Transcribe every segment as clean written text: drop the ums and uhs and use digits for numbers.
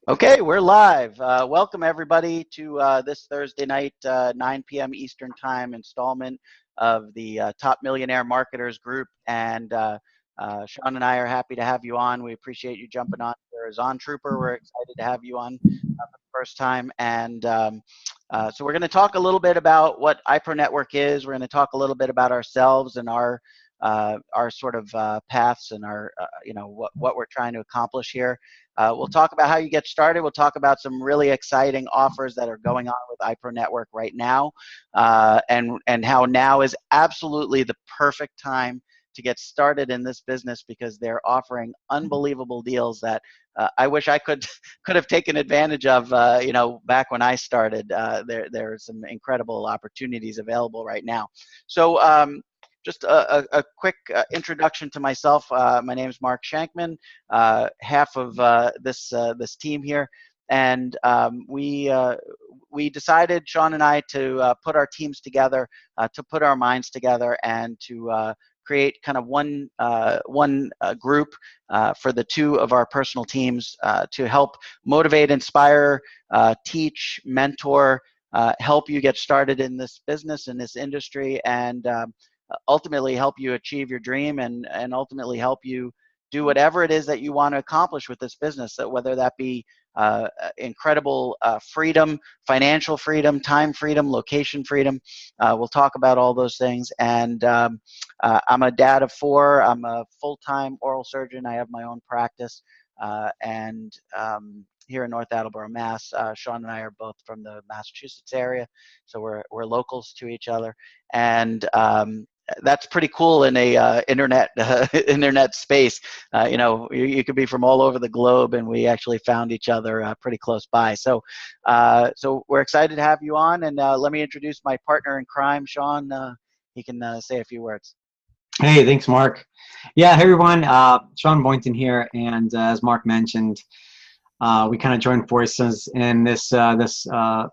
Okay, we're live. Welcome everybody to this Thursday night, 9 p.m. Eastern Time installment of the Top Millionaire Marketers Group. And Sean and I are happy to have you on. We appreciate you jumping on here as on Trooper. We're excited to have you on for the first time. And so we're going to talk a little bit about what iProNetwork is. We're going to talk a little bit about ourselves and our sort of paths and our, what we're trying to accomplish here. We'll talk about how you get started. We'll talk about some really exciting offers that are going on with iProNetwork right now, and how now is absolutely the perfect time to get started in this business because they're offering unbelievable deals that I wish I could have taken advantage of. Back when I started, there are some incredible opportunities available right now. So. Just a quick introduction to myself. My name is Mark Shankman, half of this team here, and we decided, Sean and I, to put our teams together, to put our minds together, and to create kind of one group for the two of our personal teams to help motivate, inspire, teach, mentor, help you get started in this business, in this industry, and ultimately help you achieve your dream and ultimately help you do whatever it is that you want to accomplish with this business, that whether that be incredible freedom, financial freedom, time freedom, location freedom. We'll talk about all those things. And I'm a dad of 4. I'm a full-time oral surgeon. I have my own practice. And here in North Attleboro, Mass. Sean and I are both from the Massachusetts area, so we're locals to each other. And that's pretty cool in a internet space. You could be from all over the globe, and we actually found each other pretty close by. So we're excited to have you on, and let me introduce my partner in crime, Sean. He can say a few words. Hey, thanks, Mark. Yeah, hey everyone. Sean Boynton here, and as Mark mentioned, we kind of joined forces in this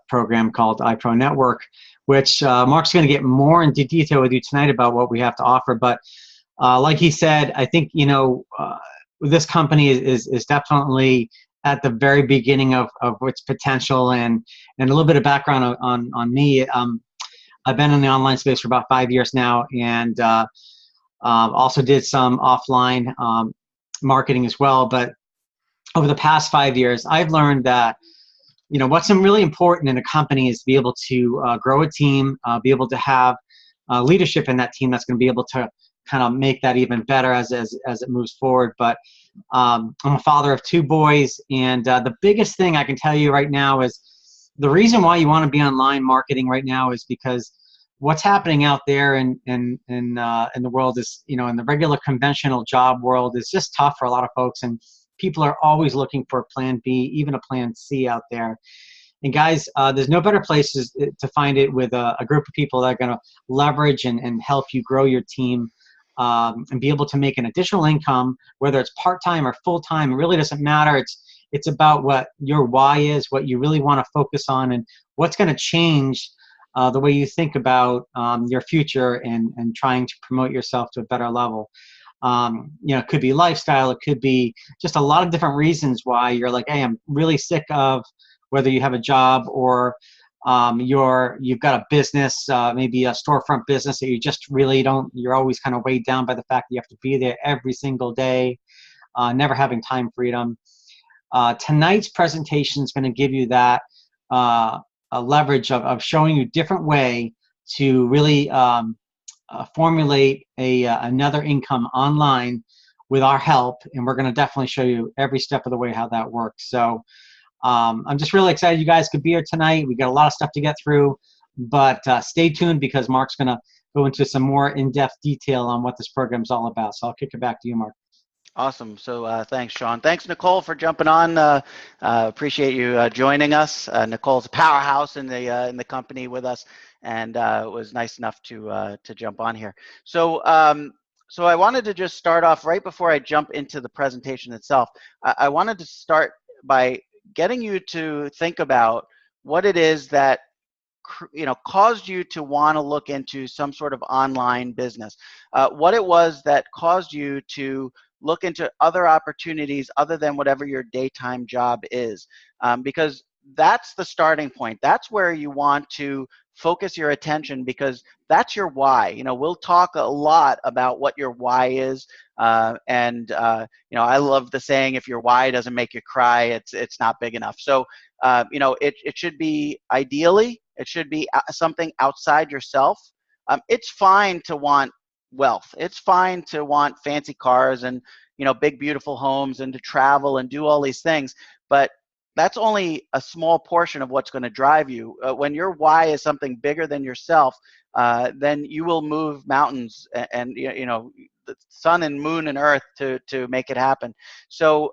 program called iProNetwork, which Mark's going to get more into detail with you tonight about what we have to offer. But like he said, I think this company is definitely at the very beginning of its potential. And a little bit of background on me. I've been in the online space for about 5 years now, and also did some offline marketing as well. But over the past 5 years, I've learned that what's really important in a company is to be able to grow a team, be able to have leadership in that team that's going to be able to kind of make that even better as it moves forward. But I'm a father of 2 boys, and the biggest thing I can tell you right now is the reason why you want to be online marketing right now is because what's happening out there in the world is, in the regular conventional job world, is just tough for a lot of folks, and people are always looking for a plan B, even a plan C out there. And guys, there's no better places to find it with a group of people that are going to leverage and help you grow your team and be able to make an additional income, whether it's part-time or full-time. It really doesn't matter. It's about what your why is, what you really want to focus on, and what's going to change the way you think about your future and trying to promote yourself to a better level. It could be lifestyle. It could be just a lot of different reasons why you're like, hey, I'm really sick of whether you have a job or you've got a business, maybe a storefront business that you just really don't, you're always kind of weighed down by the fact that you have to be there every single day, never having time freedom. Tonight's presentation is going to give you that a leverage of showing you different way to really formulate another income online with our help, and we're going to definitely show you every step of the way how that works. So I'm just really excited you guys could be here tonight. We got a lot of stuff to get through, but stay tuned because Mark's going to go into some more in-depth detail on what this program is all about. So I'll kick it back to you, Mark. Awesome. So thanks, Sean. Thanks, Nicole, for jumping on. Appreciate you joining us. Nicole's a powerhouse in the company with us, and was nice enough to jump on here. So so I wanted to just start off right before I jump into the presentation itself. I wanted to start by getting you to think about what it is that caused you to want to look into some sort of online business. What it was that caused you to look into other opportunities other than whatever your daytime job is, because that's the starting point. That's where you want to focus your attention, because that's your why. We'll talk a lot about what your why is, and I love the saying, if your why doesn't make you cry, it's not big enough. So it should be, ideally, it should be something outside yourself. It's fine to want wealth. It's fine to want fancy cars and big beautiful homes and to travel and do all these things, but that's only a small portion of what's going to drive you. When your why is something bigger than yourself, then you will move mountains and the sun and moon and earth to make it happen. So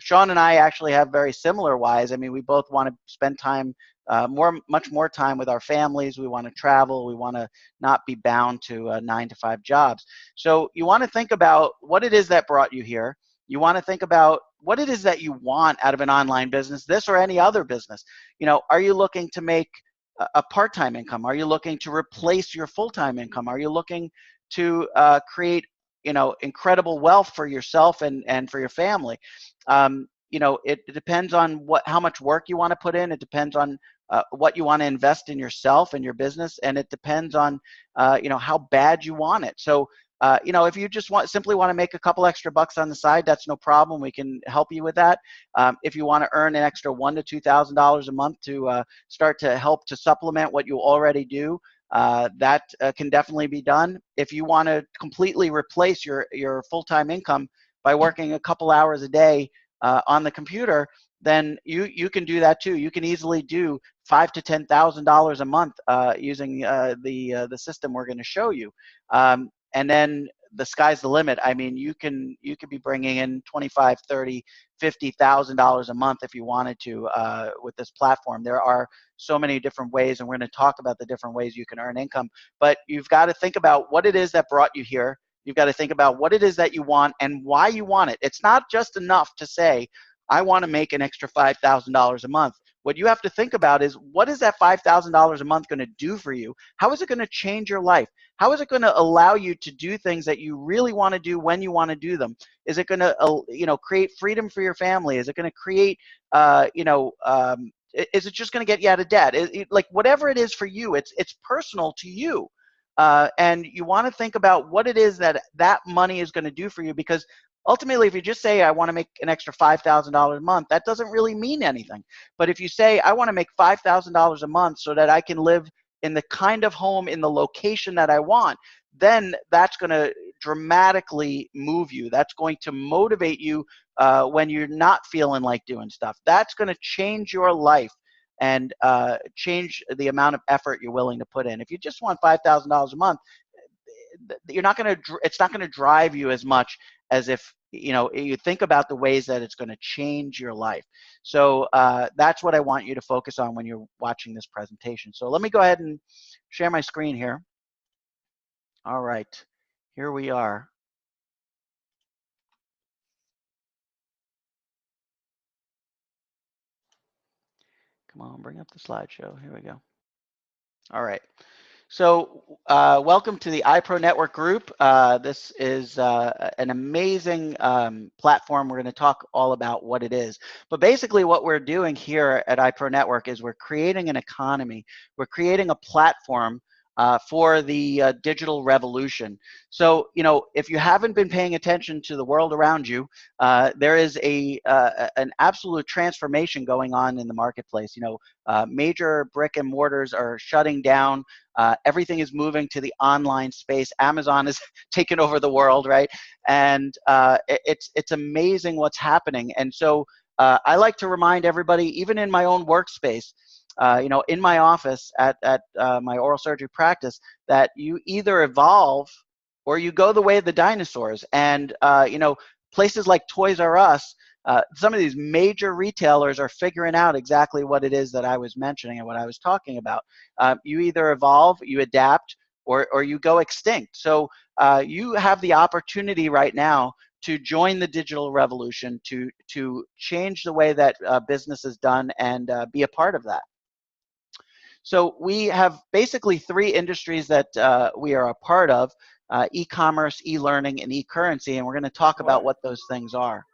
Sean and I actually have very similar whys. I mean, we both want to spend time, much more time with our families. We want to travel. We want to not be bound to 9-to-5 jobs. So you want to think about what it is that brought you here. You want to think about what it is that you want out of an online business, this or any other business. Are you looking to make a part-time income? Are you looking to replace your full-time income? Are you looking to create incredible wealth for yourself and for your family? It depends on how much work you want to put in. It depends on what you want to invest in yourself and your business, and it depends on how bad you want it. So if you just simply want to make a couple extra bucks on the side, that's no problem. We can help you with that. If you want to earn an extra $1,000 to $2,000 a month to start to help to supplement what you already do, that can definitely be done. If you want to completely replace your full-time income by working a couple hours a day on the computer, then you can do that too. You can easily do $5,000 to $10,000 a month using the system we're going to show you. And then the sky's the limit. I mean, you could be bringing in $25,000, $30,000, $50,000 a month if you wanted to with this platform. There are so many different ways, and we're going to talk about the different ways you can earn income. But you've got to think about what it is that brought you here. You've got to think about what it is that you want and why you want it. It's not just enough to say, I want to make an extra $5,000 a month. What you have to think about is, what is that $5,000 a month going to do for you? How is it going to change your life? How is it going to allow you to do things that you really want to do when you want to do them? Is it going to create freedom for your family? Is it going to create is it just going to get you out of debt? Like, whatever it is for you, it's personal to you. And you want to think about what it is that money is going to do for you, because ultimately, if you just say, I want to make an extra $5,000 a month, that doesn't really mean anything. But if you say, I want to make $5,000 a month so that I can live in the kind of home in the location that I want, then that's going to dramatically move you. That's going to motivate you when you're not feeling like doing stuff. That's going to change your life and change the amount of effort you're willing to put in. If you just want $5,000 a month, it's not going to drive you as much as if you think about the ways that it's going to change your life. So that's what I want you to focus on when you're watching this presentation. So let me go ahead and share my screen here. All right, here we are. Come on, bring up the slideshow. Here we go. All right. So welcome to the iProNetwork group. This is an amazing platform. We're going to talk all about what it is. But basically what we're doing here at iProNetwork is we're creating an economy. We're creating a platform for the digital revolution. So, if you haven't been paying attention to the world around you, there is an absolute transformation going on in the marketplace. Major brick and mortars are shutting down. Everything is moving to the online space. Amazon is taking over the world, right? And it's amazing what's happening. And so I like to remind everybody, even in my own workspace, in my office at my oral surgery practice, that you either evolve or you go the way of the dinosaurs. And places like Toys R Us, some of these major retailers are figuring out exactly what it is that I was mentioning and what I was talking about. You either evolve, you adapt, or you go extinct. So you have the opportunity right now to join the digital revolution, to change the way that business is done, and be a part of that. So we have basically three industries that we are a part of. e-commerce, e-learning, and e-currency, and we're going to talk about what those things are.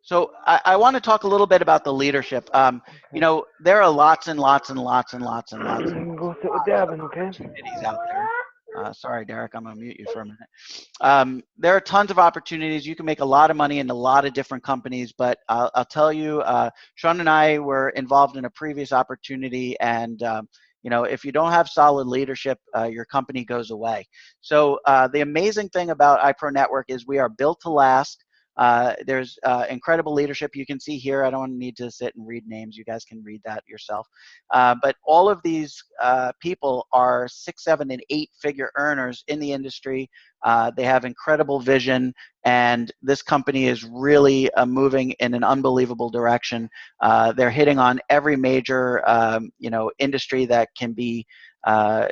So I want to talk a little bit about the leadership. You know, there are lots and lots and lots and lots and lots and Go sit with lots of Devin, okay? opportunities out there. Sorry, Derek, I'm going to mute you for a minute. There are tons of opportunities. You can make a lot of money in a lot of different companies, but I'll tell you, Sean and I were involved in a previous opportunity, and you know, if you don't have solid leadership, your company goes away. So the amazing thing about iProNetwork is we are built to last. There's incredible leadership you can see here. I don't need to sit and read names. You guys can read that yourself. But all of these people are 6, 7, and 8-figure earners in the industry. They have incredible vision, and this company is really moving in an unbelievable direction. They're hitting on every major, you know, industry that can be,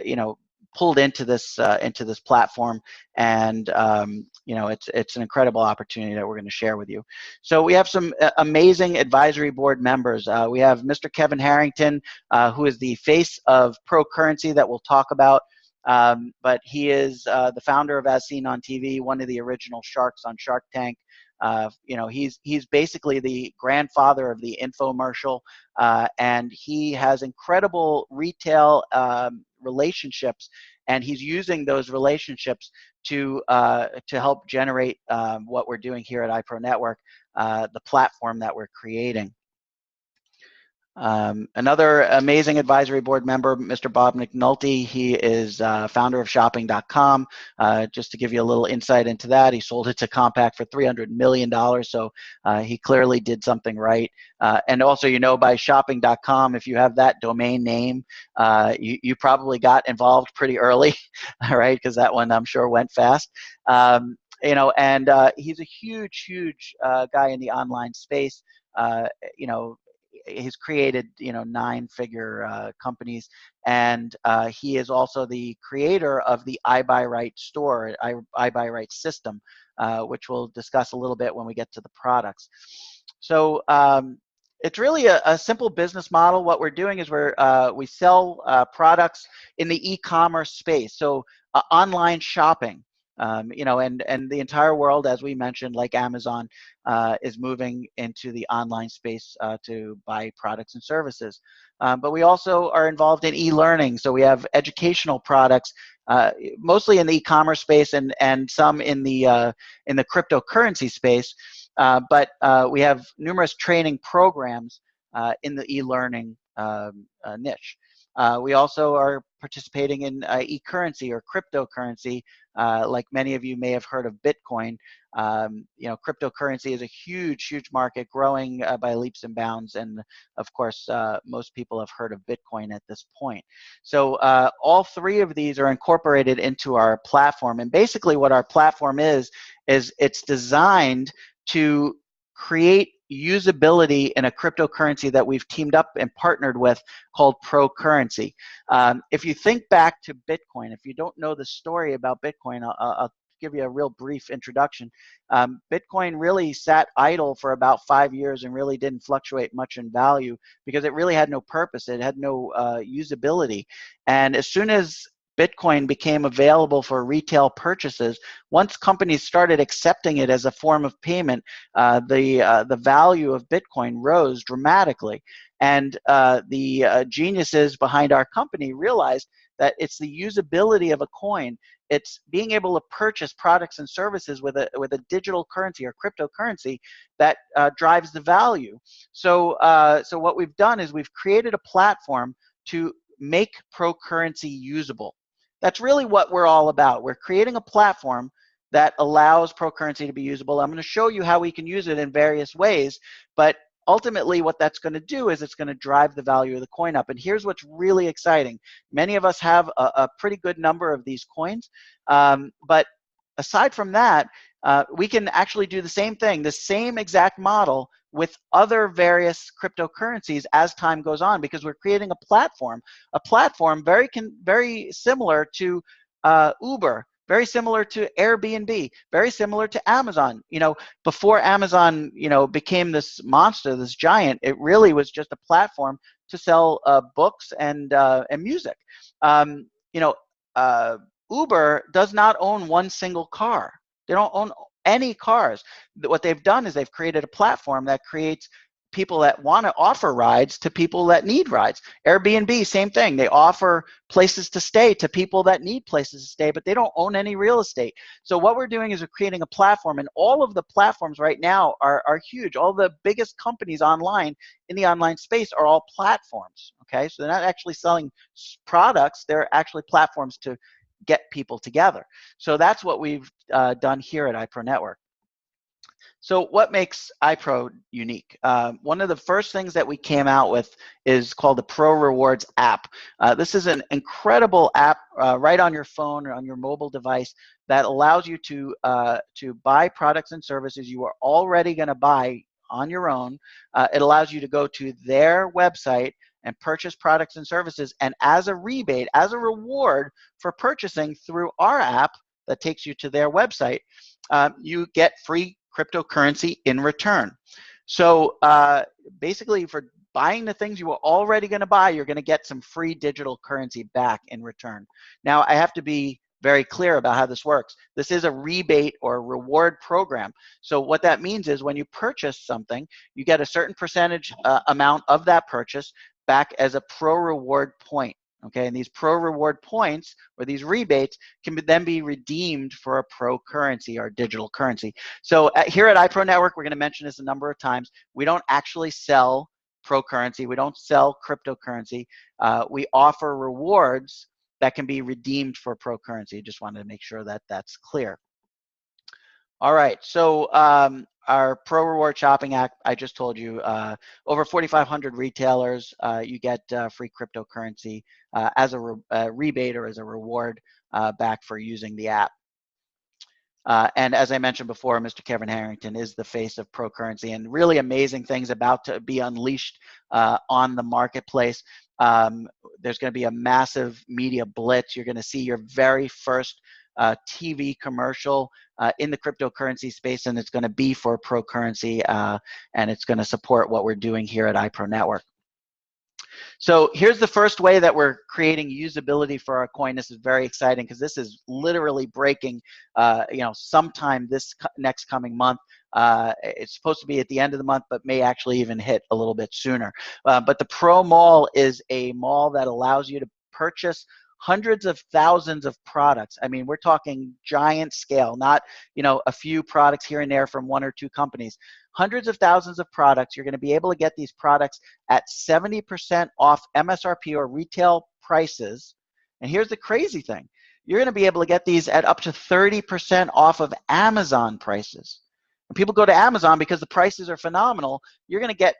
you know, pulled into this platform, and you know, it's an incredible opportunity that we're going to share with you. So we have some amazing advisory board members. We have Mr. Kevin Harrington, who is the face of Pro Currency that we'll talk about. But he is the founder of As Seen on TV, one of the original sharks on Shark Tank. You know, he's basically the grandfather of the infomercial, and he has incredible retail relationships, and he's using those relationships to help generate what we're doing here at iProNetwork, the platform that we're creating. Another amazing advisory board member, Mr. Bob McNulty. He is founder of shopping.com. Just to give you a little insight into that, he sold it to Compaq for $300 million, so he clearly did something right. And also, you know, by shopping.com, if you have that domain name, you probably got involved pretty early, all right, because that one I'm sure went fast. You know, and he's a huge, huge guy in the online space. You know, he's created, you know, 9-figure companies, and he is also the creator of the iBuyRight store, iBuyRight system, which we'll discuss a little bit when we get to the products. So it's really a simple business model. What we're doing is we sell products in the e-commerce space, so online shopping. You know, and the entire world, as we mentioned, like Amazon, is moving into the online space to buy products and services. But we also are involved in e-learning, so we have educational products, mostly in the e-commerce space and some in the cryptocurrency space. But we have numerous training programs in the e-learning niche. We also are participating in e-currency or cryptocurrency. Like many of you may have heard of Bitcoin. You know, cryptocurrency is a huge, huge market, growing by leaps and bounds. And of course, most people have heard of Bitcoin at this point. So all three of these are incorporated into our platform. And basically what our platform is it's designed to create usability in a cryptocurrency that we've teamed up and partnered with called Pro Currency. If you think back to Bitcoin, if you don't know the story about Bitcoin, I'll give you a real brief introduction. Bitcoin really sat idle for about 5 years and really didn't fluctuate much in value because it really had no purpose. It had no usability. And as soon as Bitcoin became available for retail purchases, once companies started accepting it as a form of payment, the value of Bitcoin rose dramatically. And the geniuses behind our company realized that it's the usability of a coin. It's being able to purchase products and services with a digital currency or cryptocurrency that drives the value. So what we've done is we've created a platform to make Pro Currency usable. That's really what we're all about. We're creating a platform that allows Pro Currency to be usable. I'm going to show you how we can use it in various ways, but ultimately what that's going to do is it's going to drive the value of the coin up. And here's what's really exciting. Many of us have a pretty good number of these coins, but aside from that, we can actually do the same thing, the same exact model with other various cryptocurrencies as time goes on, because we're creating a platform very similar to Uber, very similar to Airbnb, very similar to Amazon. You know, before Amazon, you know, became this monster, this giant, it really was just a platform to sell books and music. You know, Uber does not own one single car. They don't own any cars. What they've done is they've created a platform that creates people that want to offer rides to people that need rides. Airbnb, same thing. They offer places to stay to people that need places to stay, but they don't own any real estate. So what we're doing is we're creating a platform, and all of the platforms right now are huge. All the biggest companies online in the online space are all platforms, okay? So they're not actually selling products. They're actually platforms to get people together. So that's what we've done here at iProNetwork. So what makes iPro unique? One of the first things that we came out with is called the Pro Rewards app. This is an incredible app right on your phone or on your mobile device that allows you to buy products and services you are already going to buy on your own. It allows you to go to their website and purchase products and services, and as a rebate, as a reward for purchasing through our app that takes you to their website, you get free cryptocurrency in return. So basically, for buying the things you were already going to buy, you're going to get some free digital currency back in return. Now, I have to be very clear about how this works. This is a rebate or reward program. So what that means is when you purchase something, you get a certain percentage amount of that purchase back as a pro reward point. Okay, and these pro reward points or these rebates can then be redeemed for a pro currency or digital currency. So here at iProNetwork, we're going to mention this a number of times. We don't actually sell pro currency. We don't sell cryptocurrency. We offer rewards that can be redeemed for pro currency. Just wanted to make sure that that's clear. All right, so our Pro Reward Shopping app, I just told you, over 4,500 retailers, you get free cryptocurrency as a rebate or as a reward back for using the app. And as I mentioned before, Mr. Kevin Harrington is the face of Pro Currency, and really amazing things about to be unleashed on the marketplace. There's going to be a massive media blitz. You're going to see your very first TV commercial in the cryptocurrency space, and it's going to be for Pro Currency, and it's going to support what we're doing here at iProNetwork. So here's the first way that we're creating usability for our coin. This is very exciting because this is literally breaking, sometime this next coming month. It's supposed to be at the end of the month, but may actually even hit a little bit sooner. But the Pro Mall is a mall that allows you to purchase hundreds of thousands of products. I mean, we're talking giant scale, not a few products here and there from one or two companies. Hundreds of thousands of products. You're going to be able to get these products at 70% off MSRP or retail prices. And here's the crazy thing. You're going to be able to get these at up to 30% off of Amazon prices. When people go to Amazon because the prices are phenomenal, you're going to get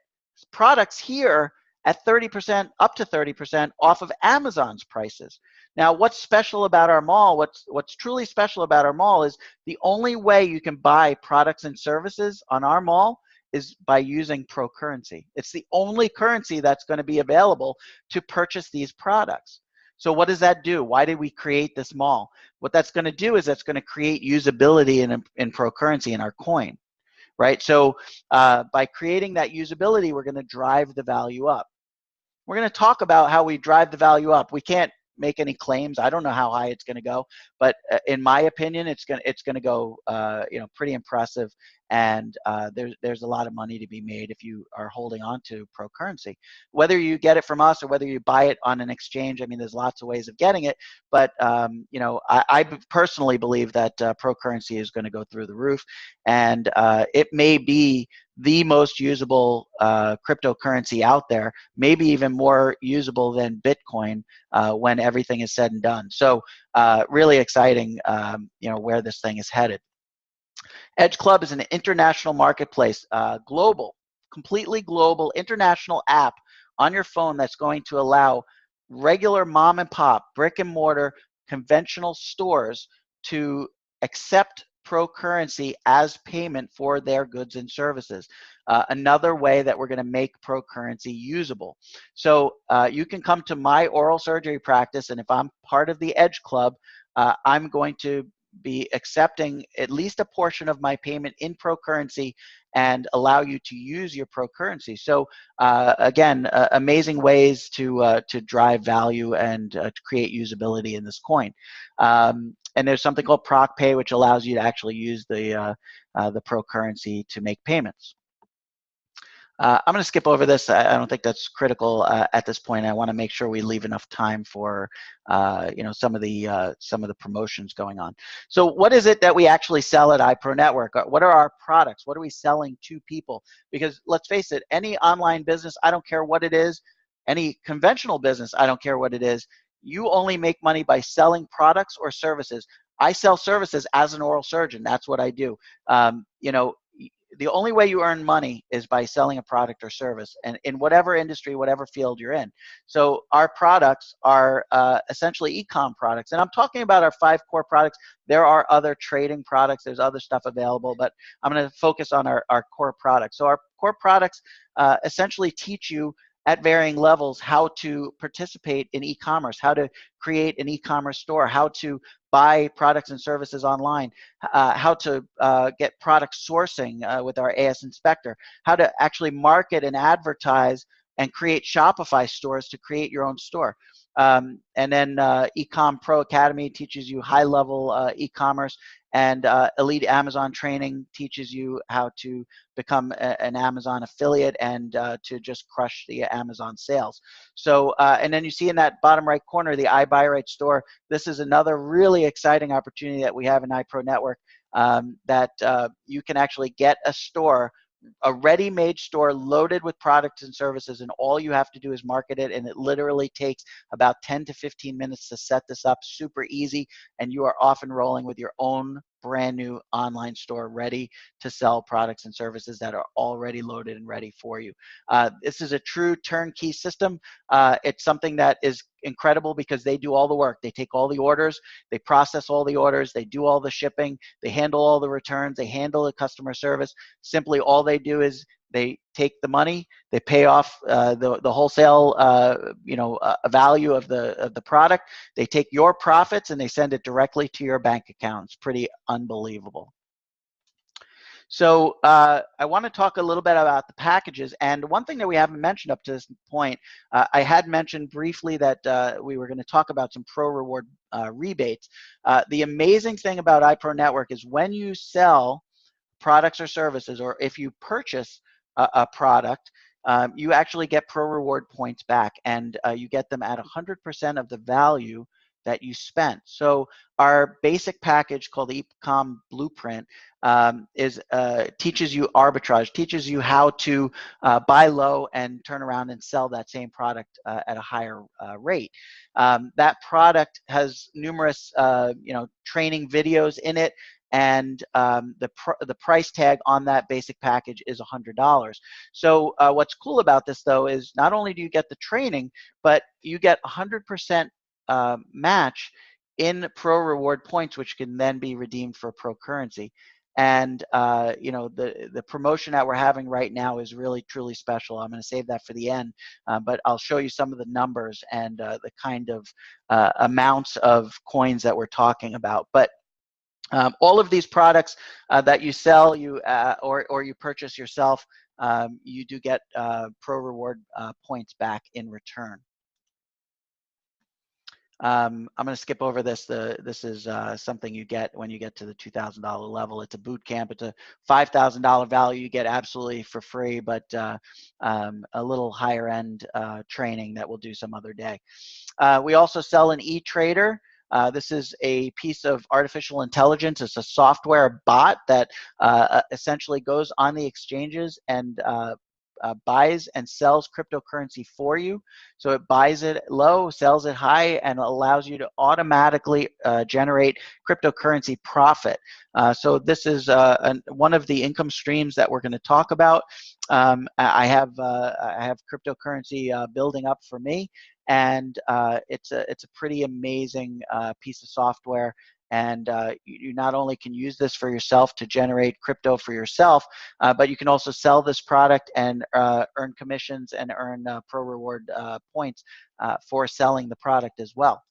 products here at 30%, up to 30% off of Amazon's prices. Now, what's special about our mall, what's truly special about our mall is the only way you can buy products and services on our mall is by using Pro Currency. It's the only currency that's going to be available to purchase these products. So what does that do? Why did we create this mall? What that's going to do is that's going to create usability in Pro Currency in our coin, right? So by creating that usability, we're going to drive the value up. We're going to talk about how we drive the value up. We can't make any claims. I don't know how high it's going to go, but in my opinion, it's going to go pretty impressive. And there's a lot of money to be made if you are holding on to Pro Currency. Whether you get it from us or whether you buy it on an exchange, I mean, there's lots of ways of getting it. But I personally believe that Pro Currency is going to go through the roof, and it may be the most usable cryptocurrency out there, maybe even more usable than Bitcoin when everything is said and done. So really exciting, where this thing is headed. Edge Club is an international marketplace, global, completely global, international app on your phone that's going to allow regular mom and pop, brick and mortar, conventional stores to accept Pro Currency as payment for their goods and services. Another way that we're going to make Pro Currency usable. So you can come to my oral surgery practice, and if I'm part of the Edge Club, I'm going to be accepting at least a portion of my payment in pro currency and allow you to use your pro currency. So again, amazing ways to drive value and to create usability in this coin. And there's something called Proc Pay, which allows you to actually use the pro currency to make payments. I'm going to skip over this. I don't think that's critical at this point. I want to make sure we leave enough time for some of the promotions going on. So what is it that we actually sell at iProNetwork? What are our products? What are we selling to people? Because let's face it, any online business, I don't care what it is, any conventional business, I don't care what it is, you only make money by selling products or services. I sell services as an oral surgeon. That's what I do. The only way you earn money is by selling a product or service, and in whatever industry, whatever field you're in. So our products are essentially e-com products, and I'm talking about our 5 core products. There are other trading products. There's other stuff available, but I'm going to focus on our core products. So our core products essentially teach you at varying levels how to participate in e-commerce, how to create an e-commerce store, how to buy products and services online, how to get product sourcing with our AS Inspector, how to actually market and advertise and create Shopify stores to create your own store. And then Ecom Pro Academy teaches you high-level e-commerce, and Elite Amazon Training teaches you how to become an Amazon affiliate and to just crush the Amazon sales. So, and then you see in that bottom right corner, the iBuyRight store. This is another really exciting opportunity that we have in iProNetwork, that you can actually get a store, a ready-made store loaded with products and services, and all you have to do is market it, and it literally takes about 10 to 15 minutes to set this up. Super easy, and you are off and rolling with your own brand new online store ready to sell products and services that are already loaded and ready for you. This is a true turnkey system. It's something that is incredible because they do all the work. They take all the orders, they process all the orders, they do all the shipping, they handle all the returns, they handle the customer service. Simply all they do is they take the money, they pay off the wholesale value of the product, they take your profits and they send it directly to your bank account. It's pretty unbelievable. So I want to talk a little bit about the packages, and one thing that we haven't mentioned up to this point, I had mentioned briefly that we were going to talk about some pro reward rebates. The amazing thing about iProNetwork is when you sell products or services, or if you purchase a product, you actually get pro reward points back, and you get them at 100% of the value that you spent. So our basic package called the Ecom Blueprint teaches you arbitrage, teaches you how to buy low and turn around and sell that same product at a higher rate. That product has numerous training videos in it, and the price tag on that basic package is $100. So what's cool about this, though, is not only do you get the training, but you get 100% match in pro reward points, which can then be redeemed for pro currency. And the promotion that we're having right now is really truly special. I'm going to save that for the end, but I'll show you some of the numbers and the kind of amounts of coins that we're talking about. But all of these products that you sell, or you purchase yourself, you do get pro reward points back in return. I'm going to skip over this. This is something you get when you get to the $2,000 level. It's a boot camp. It's a $5,000 value you get absolutely for free, but a little higher end training that we'll do some other day. We also sell an e-trader. This is a piece of artificial intelligence. It's a software bot that essentially goes on the exchanges and buys and sells cryptocurrency for you. So it buys it low, sells it high, and allows you to automatically generate cryptocurrency profit. So this is one of the income streams that we're going to talk about. I have cryptocurrency building up for me, and it's a pretty amazing piece of software. And you not only can use this for yourself to generate crypto for yourself, but you can also sell this product and earn commissions and earn pro reward points for selling the product as well.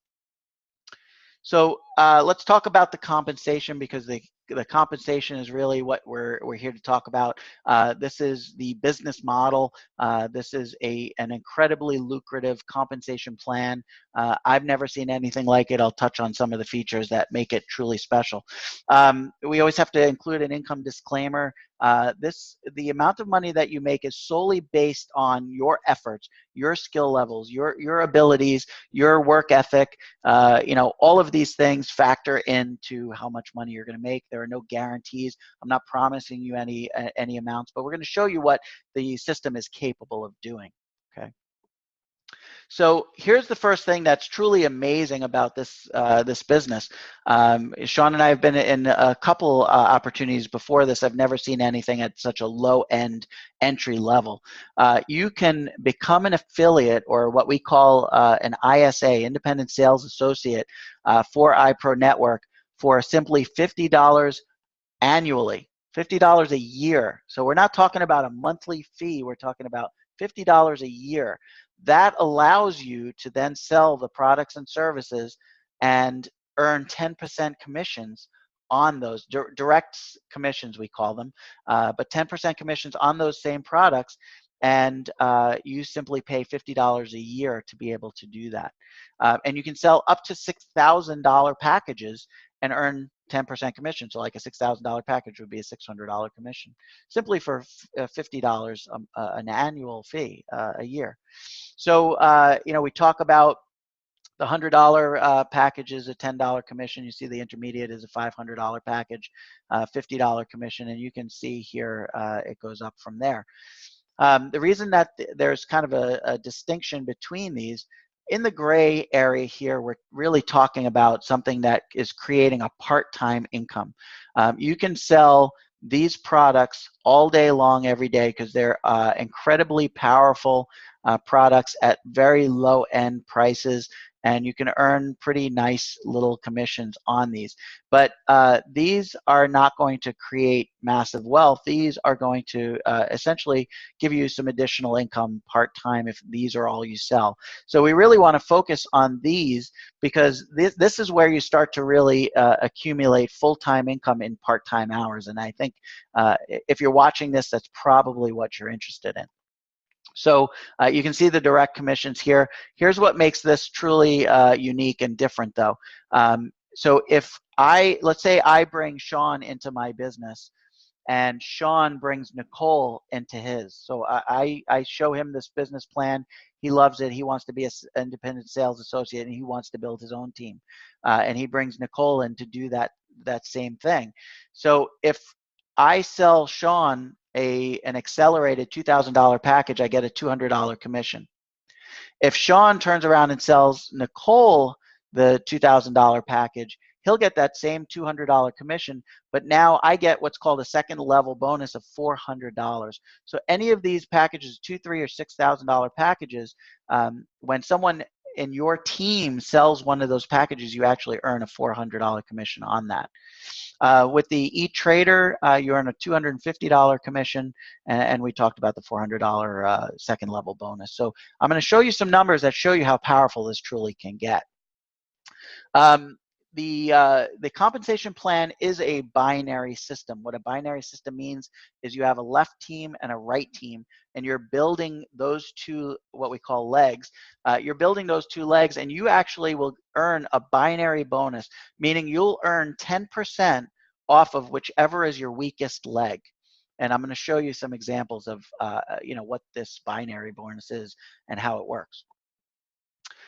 So let's talk about the compensation, because the compensation is really what we're here to talk about. This is the business model. This is an incredibly lucrative compensation plan. I've never seen anything like it. I'll touch on some of the features that make it truly special. We always have to include an income disclaimer. The amount of money that you make is solely based on your efforts, your skill levels, your abilities, your work ethic. All of these things factor into how much money you're going to make. There are no guarantees. I'm not promising you any amounts, but we're going to show you what the system is capable of doing. Okay. So here's the first thing that's truly amazing about this business. Sean and I have been in a couple opportunities before this. I've never seen anything at such a low-end entry level. You can become an affiliate, or what we call an ISA, Independent Sales Associate, for iProNetwork for simply $50 annually, $50 a year. So we're not talking about a monthly fee. We're talking about $50 a year. That allows you to then sell the products and services and earn 10% commissions on those, direct commissions we call them, but 10% commissions on those same products, and you simply pay $50 a year to be able to do that. And you can sell up to $6,000 packages and earn 10% commission. So like a $6,000 package would be a $600 commission, simply for $50 an annual fee a year. So we talk about the $100 package is a $10 commission. You see the intermediate is a $500 package, $50 commission, and you can see here it goes up from there. The reason that there's kind of a distinction between these, in the gray area here, we're really talking about something that is creating a part-time income. You can sell these products all day long, every day, because they're incredibly powerful products at very low-end prices, and you can earn pretty nice little commissions on these. But these are not going to create massive wealth. These are going to essentially give you some additional income part-time if these are all you sell. So we really want to focus on these, because this is where you start to really accumulate full-time income in part-time hours. And I think if you're watching this, that's probably what you're interested in. So you can see the direct commissions here. Here's what makes this truly unique and different, though. So let's say I bring Sean into my business, and Sean brings Nicole into his. So I show him this business plan. He loves it. He wants to be an independent sales associate, and he wants to build his own team. And he brings Nicole in to do that same thing. So if I sell Sean an accelerated $2,000 package, I get a $200 commission. If Sean turns around and sells Nicole the $2,000 package, he'll get that same $200 commission, but now I get what's called a second level bonus of $400. So any of these packages, $2,000, $3,000, or $6,000 packages, when someone in your team sells one of those packages, you actually earn a $400 commission on that. With the eTrader, you earn a $250 commission, and we talked about the $400 second level bonus. So I'm going to show you some numbers that show you how powerful this truly can get. The compensation plan is a binary system. What a binary system means is you have a left team and a right team, and you're building those two, what we call legs. You're building those two legs, and you actually will earn a binary bonus, meaning you'll earn 10% off of whichever is your weakest leg. And I'm going to show you some examples of what this binary bonus is and how it works.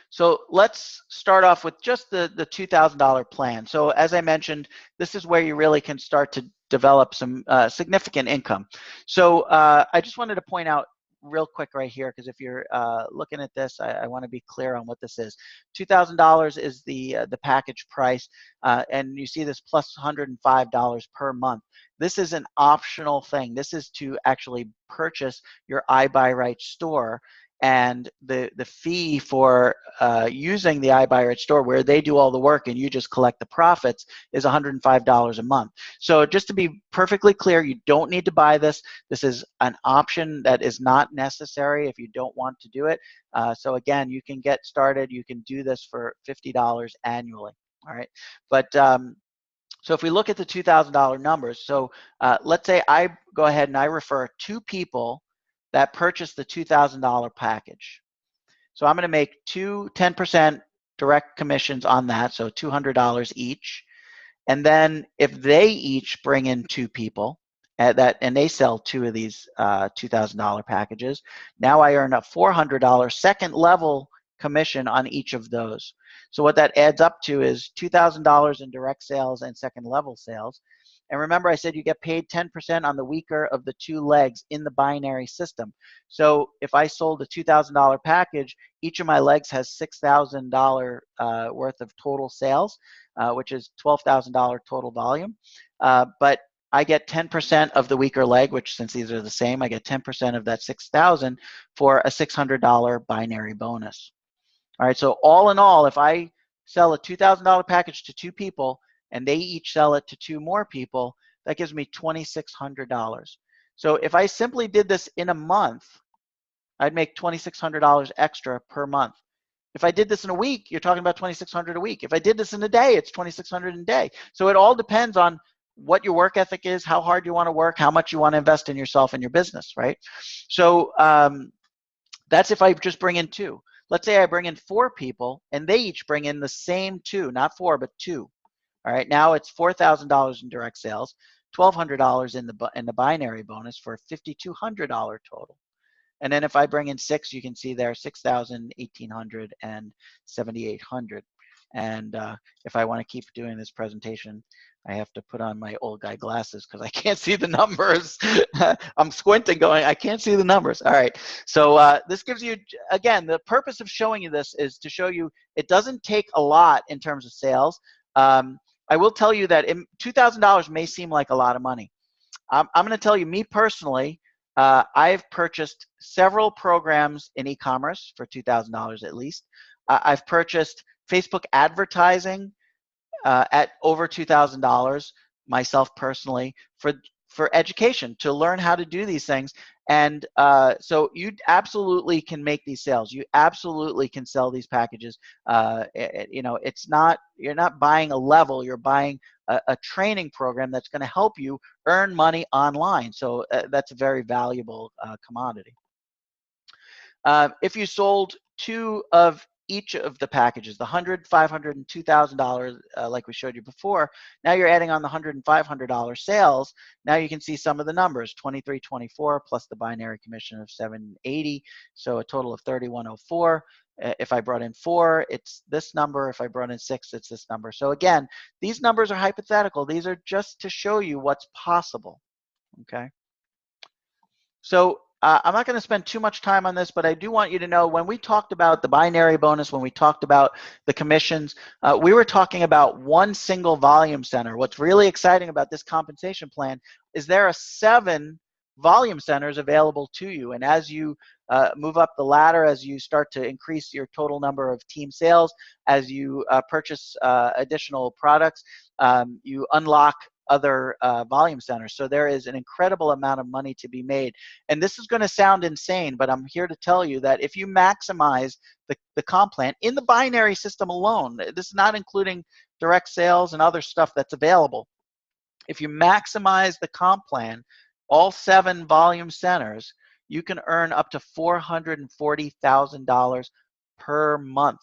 So let's start off with just the $2,000 plan. So as I mentioned, this is where you really can start to develop some significant income. So I just wanted to point out real quick right here, because if you're looking at this, I want to be clear on what this is. $2,000 is the package price, and you see this plus $105 per month. This is an optional thing. This is to actually purchase your iBuyRight store. And the fee for using the iBuyRight store, where they do all the work and you just collect the profits, is $105 a month. So just to be perfectly clear, you don't need to buy this. This is an option that is not necessary if you don't want to do it. So again, you can get started. You can do this for $50 annually. All right, but so if we look at the $2,000 numbers, so let's say I go ahead and I refer 2 people that purchase the $2,000 package. So I'm going to make 10% direct commissions on that, so $200 each. And then if they each bring in 2 people and they sell 2 of these $2,000 packages, now I earn a $400 second level commission on each of those. So what that adds up to is $2,000 in direct sales and second level sales. And remember, I said you get paid 10% on the weaker of the 2 legs in the binary system. So if I sold a $2,000 package, each of my legs has $6,000 worth of total sales, which is $12,000 total volume. But I get 10% of the weaker leg, which since these are the same, I get 10% of that 6,000 for a $600 binary bonus. All right, so all in all, if I sell a $2,000 package to 2 people and they each sell it to 2 more people, that gives me $2,600. So if I simply did this in a month, I'd make $2,600 extra per month. If I did this in a week, you're talking about $2,600 a week. If I did this in a day, it's $2,600 a day. So it all depends on what your work ethic is, how hard you want to work, how much you want to invest in yourself and your business, right? So that's if I just bring in 2. Let's say I bring in 4 people and they each bring in the same 2, not 4, but 2. All right, now it's $4,000 in direct sales, $1,200 in the binary bonus for a $5,200 total. And then if I bring in 6, you can see there 6,000, 1,800, and 7,800. And if I want to keep doing this presentation, I have to put on my old guy glasses because I can't see the numbers. I'm squinting going, I can't see the numbers. All right, so this gives you, again, the purpose of showing you this is to show you it doesn't take a lot in terms of sales. I will tell you that $2,000 may seem like a lot of money. I'm going to tell you, me personally, I've purchased several programs in e-commerce for $2,000 at least. I've purchased Facebook advertising at over $2,000 myself personally for education, to learn how to do these things. And so you absolutely can make these sales. You absolutely can sell these packages. It's not, you're not buying a level, you're buying a training program that's going to help you earn money online. So that's a very valuable commodity. If you sold 2 of each of the packages, the $100, $500, and $2,000, like we showed you before, now you're adding on the $100 and $500 sales. Now you can see some of the numbers: 2324 plus the binary commission of 780, so a total of 3104. If I brought in 4, it's this number. If I brought in 6, it's this number. So again, these numbers are hypothetical. These are just to show you what's possible. Okay. So I'm not going to spend too much time on this, but I do want you to know, when we talked about the binary bonus, when we talked about the commissions, we were talking about one single volume center. What's really exciting about this compensation plan is there are 7 volume centers available to you. And as you move up the ladder, as you start to increase your total number of team sales, as you purchase additional products, you unlock other volume centers. So there is an incredible amount of money to be made. And this is going to sound insane, but I'm here to tell you that if you maximize the comp plan in the binary system alone, this is not including direct sales and other stuff that's available. If you maximize the comp plan, all 7 volume centers, you can earn up to $440,000 per month.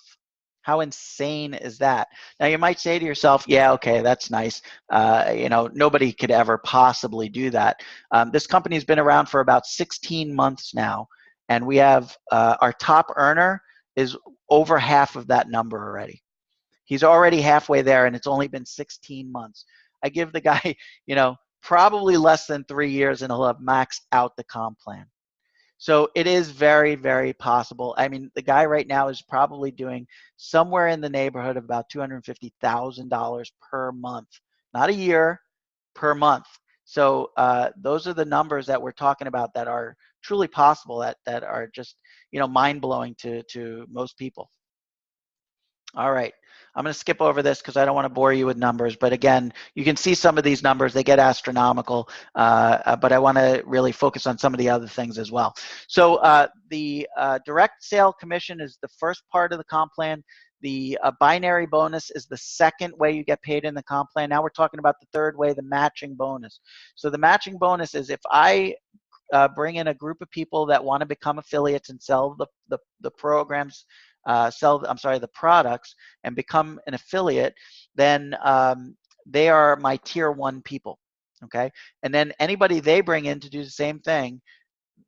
How insane is that? Now you might say to yourself, yeah, okay, that's nice. Nobody could ever possibly do that. This company's been around for about 16 months now, and we have our top earner is over half of that number already. He's already halfway there, and it's only been 16 months. I give the guy, probably less than 3 years, and he'll have maxed out the comp plan. So it is very, very possible. I mean, the guy right now is probably doing somewhere in the neighborhood of about $250,000 per month, not a year, per month. So those are the numbers that we're talking about that are truly possible, that are just, mind-blowing to most people. All right, I'm going to skip over this because I don't want to bore you with numbers. But again, you can see some of these numbers. They get astronomical, but I want to really focus on some of the other things as well. So the direct sale commission is the first part of the comp plan. The binary bonus is the second way you get paid in the comp plan. Now we're talking about the third way, the matching bonus. So the matching bonus is if I bring in a group of people that want to become affiliates and sell the programs, the products, and become an affiliate, then they are my tier 1 people. Okay, and then anybody they bring in to do the same thing,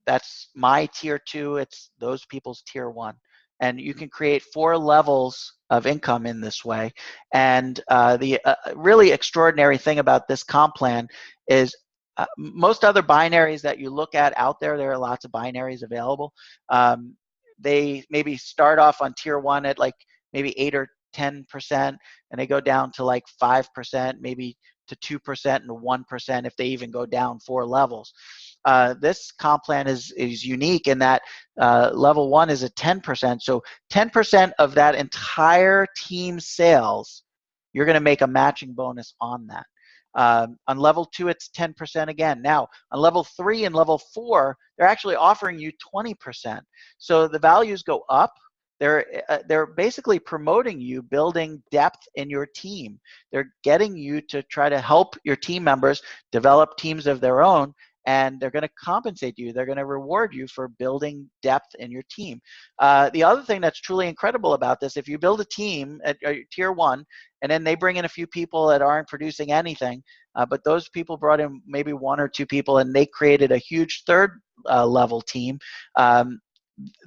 that's my tier 2. It's those people's tier 1. And you can create 4 levels of income in this way. And the really extraordinary thing about this comp plan is most other binaries that you look at out there, there are lots of binaries available. They maybe start off on tier 1 at like maybe 8 or 10%, and they go down to like 5%, maybe to 2% and 1% if they even go down 4 levels. This comp plan is unique in that level 1 is at 10%. So 10% of that entire team sales, you're going to make a matching bonus on that. On level 2, it's 10% again. Now, on level 3 and level 4, they're actually offering you 20%. So the values go up. They're basically promoting you, building depth in your team. They're getting you to try to help your team members develop teams of their own, and they're going to compensate you. They're going to reward you for building depth in your team. The other thing that's truly incredible about this, if you build a team at tier 1, and then they bring in a few people that aren't producing anything, but those people brought in maybe 1 or 2 people, and they created a huge third level team.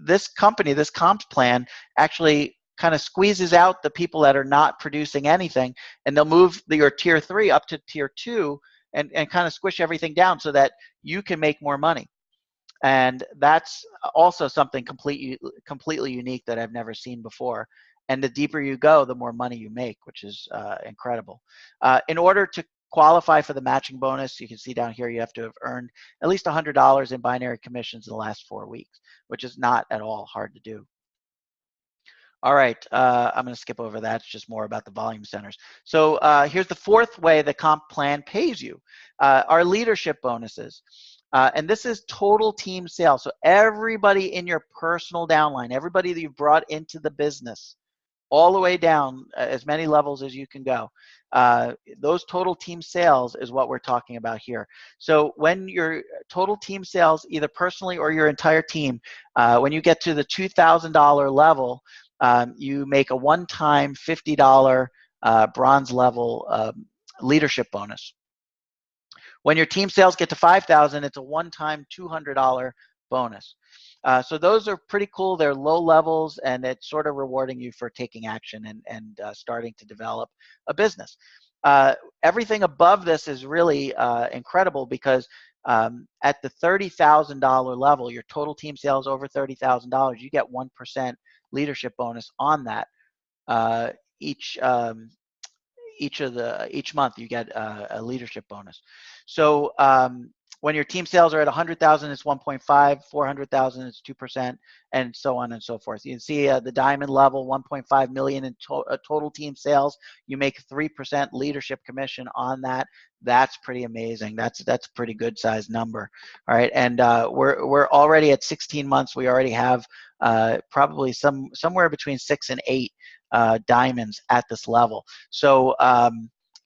This company, this comp plan, actually kind of squeezes out the people that are not producing anything, and they'll move your tier 3 up to tier 2 and kind of squish everything down so that you can make more money. And that's also something completely unique that I've never seen before. And the deeper you go, the more money you make, which is incredible. In order to qualify for the matching bonus, you can see down here you have to have earned at least $100 in binary commissions in the last 4 weeks, which is not at all hard to do. All right, I'm going to skip over that. It's just more about the volume centers. So here's the fourth way the comp plan pays you, our leadership bonuses. And this is total team sales. So everybody in your personal downline, everybody that you've brought into the business, all the way down as many levels as you can go. Those total team sales is what we're talking about here. So when your total team sales, either personally or your entire team, when you get to the $2,000 level, you make a one-time $50 bronze level leadership bonus. When your team sales get to $5,000, it's a one-time $200 bonus. So those are pretty cool. They're low levels, and it's sort of rewarding you for taking action and starting to develop a business. Everything above this is really incredible because at the $30,000 level, your total team sales over $30,000, you get 1% leadership bonus on that. Each month you get a leadership bonus. So when your team sales are at 100,000, it's 1.5, 400,000, it's 2%, and so on and so forth. You can see the diamond level, 1.5 million in total team sales. You make 3% leadership commission on that. That's pretty amazing. That's a pretty good sized number. All right, and we're already at 16 months. We already have probably somewhere between 6 and 8 diamonds at this level. So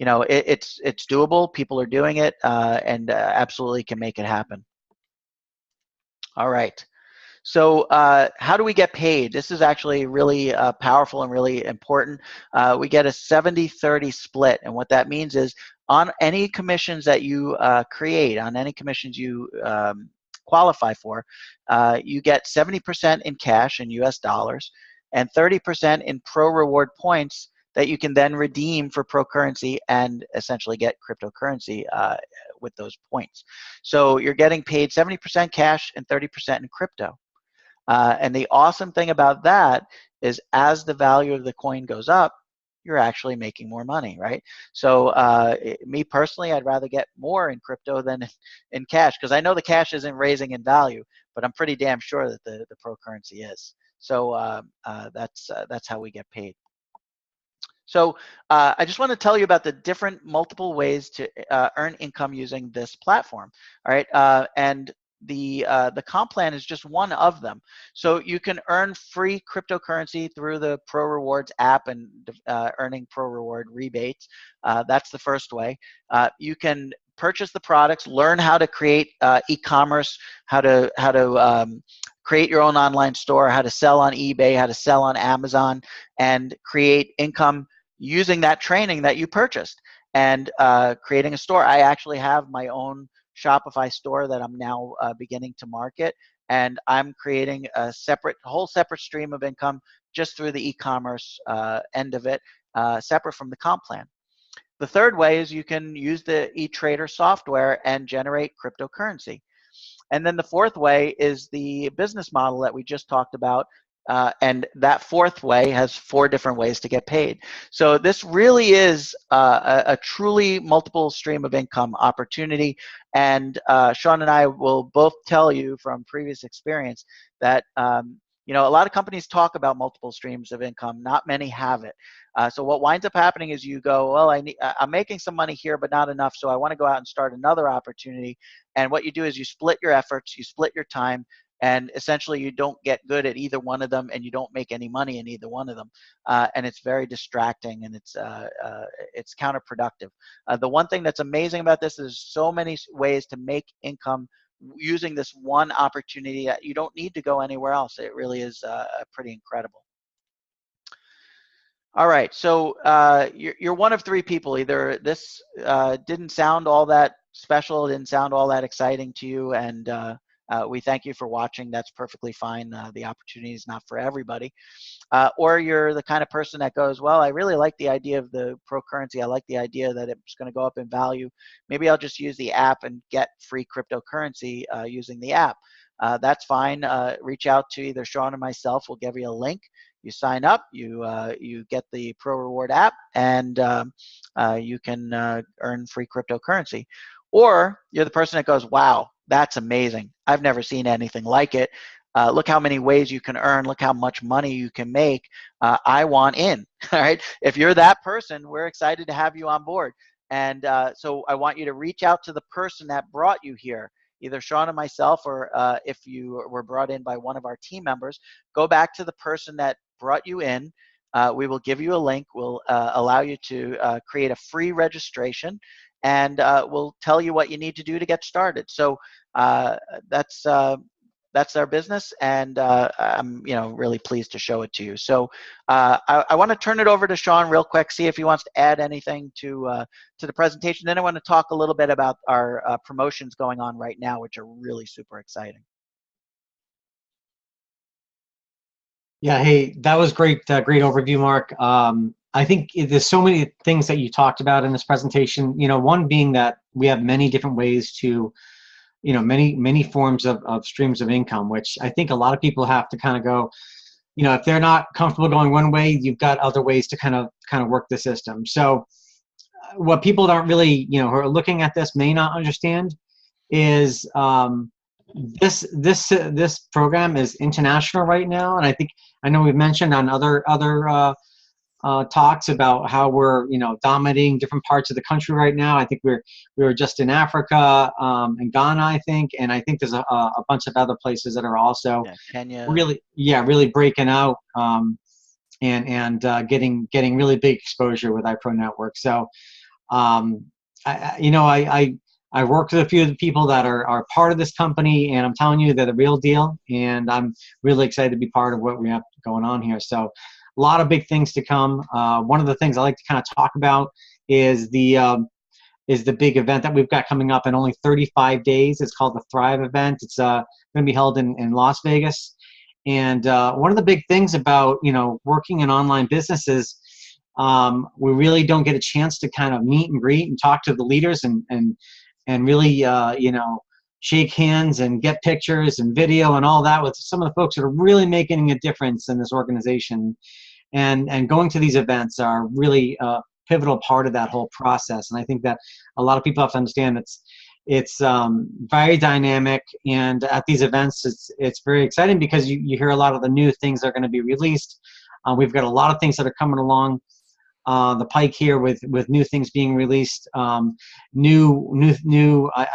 you know, it's doable. People are doing it, and absolutely can make it happen. All right. So how do we get paid? This is actually really powerful and really important. We get a 70-30 split, and what that means is on any commissions that you create, on any commissions you qualify for, you get 70% in cash in US dollars and 30% in pro reward points that you can then redeem for pro currency and essentially get cryptocurrency with those points. So you're getting paid 70% cash and 30% in crypto. And the awesome thing about that is as the value of the coin goes up, you're actually making more money, right? So me personally, I'd rather get more in crypto than in cash because I know the cash isn't raising in value, but I'm pretty damn sure that the pro currency is. So that's how we get paid. So I just want to tell you about the different multiple ways to earn income using this platform. All right, and the comp plan is just one of them. So you can earn free cryptocurrency through the Pro Rewards app and earning Pro Reward rebates. That's the first way. You can purchase the products, learn how to create e-commerce, how to create your own online store, how to sell on eBay, how to sell on Amazon, and create income using that training that you purchased and creating a store. I actually have my own Shopify store that I'm now beginning to market, and I'm creating a whole separate stream of income just through the e-commerce end of it, separate from the comp plan. The third way is you can use the eTrader software and generate cryptocurrency. And then the fourth way is the business model that we just talked about. And that fourth way has 4 different ways to get paid. So this really is a truly multiple stream of income opportunity. And Sean and I will both tell you from previous experience that you know, a lot of companies talk about multiple streams of income. Not many have it. So what winds up happening is you go, well, I'm making some money here, but not enough. So I want to go out and start another opportunity. And what you do is you split your efforts, you split your time, and essentially you don't get good at either one of them, and you don't make any money in either one of them. And it's very distracting, and it's counterproductive. The one thing that's amazing about this is so many ways to make income using this one opportunity that you don't need to go anywhere else. It really is pretty incredible. All right, so you're one of 3 people. Either this didn't sound all that special, didn't sound all that exciting to you, and we thank you for watching. That's perfectly fine. The opportunity is not for everybody. Or you're the kind of person that goes, well, I really like the idea of the pro currency. I like the idea that it's going to go up in value. Maybe I'll just use the app and get free cryptocurrency using the app. That's fine. Reach out to either Sean or myself. We'll give you a link. You sign up, you get the Pro Reward app, and you can earn free cryptocurrency. Or you're the person that goes, wow, that's amazing. I've never seen anything like it. Look how many ways you can earn. Look how much money you can make. I want in. All right. If you're that person, we're excited to have you on board. And so I want you to reach out to the person that brought you here, either Sean or myself, or if you were brought in by one of our team members, go back to the person that brought you in. We will give you a link. We'll allow you to create a free registration, and we'll tell you what you need to do to get started. So that's our business, and I'm really pleased to show it to you. So I want to turn it over to Sean real quick, see if he wants to add anything to the presentation. Then I want to talk a little bit about our promotions going on right now, which are really super exciting. Yeah, hey, that was great, great overview, Mark. I think there's so many things that you talked about in this presentation. One being that we have many different ways to, many forms of streams of income, which I think a lot of people have to kind of go, if they're not comfortable going one way, you've got other ways to kind of work the system. So what people don't really, who are looking at this may not understand is this program is international right now, and I know we've mentioned on other talks about how we're dominating different parts of the country right now. I think we were just in Africa and Ghana, I think, and I think there's a bunch of other places that are also Kenya. really breaking out and getting really big exposure with iProNetwork. So I worked with a few of the people that are part of this company, and I'm telling you, they're the real deal, and I'm really excited to be part of what we have going on here. So a lot of big things to come. One of the things I like to kind of talk about is the big event that we've got coming up in only 35 days. It's called the Thrive event. It's going to be held in Las Vegas. And one of the big things about working in online businesses, we really don't get a chance to kind of meet and greet and talk to the leaders and really shake hands and get pictures and video and all that with some of the folks that are really making a difference in this organization. And going to these events are really a pivotal part of that whole process. And I think that a lot of people have to understand it's very dynamic, and at these events it's very exciting because you hear a lot of the new things that are going to be released. We've got a lot of things that are coming along the pike here with new things being released. I don't